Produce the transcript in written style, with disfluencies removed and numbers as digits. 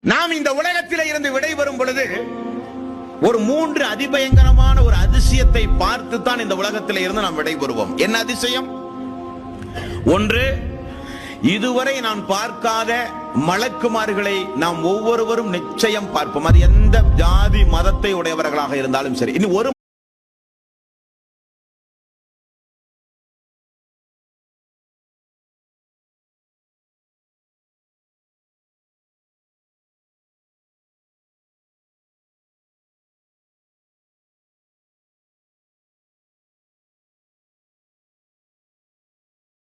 நாம் இந்த உலகத்திலே இருந்து விடைபெறும் பொழுது ஒரு 3 அதிபயங்கரமான ஒரு அதிசயத்தை பார்த்து தான் இந்த உலகத்திலே இருந்து நாம் விடைபெறுவோம். என்ன அதிசயம்? ஒன்று, இதுவரை நான் பார்க்காத மலக்குமார்களை நாம் ஒவ்வொருவரும் நிச்சயம் பார்ப்போம். அது எந்த ஜாதி மதத்தை உடையவர்களாக இருந்தாலும் சரி. இனி ஒரு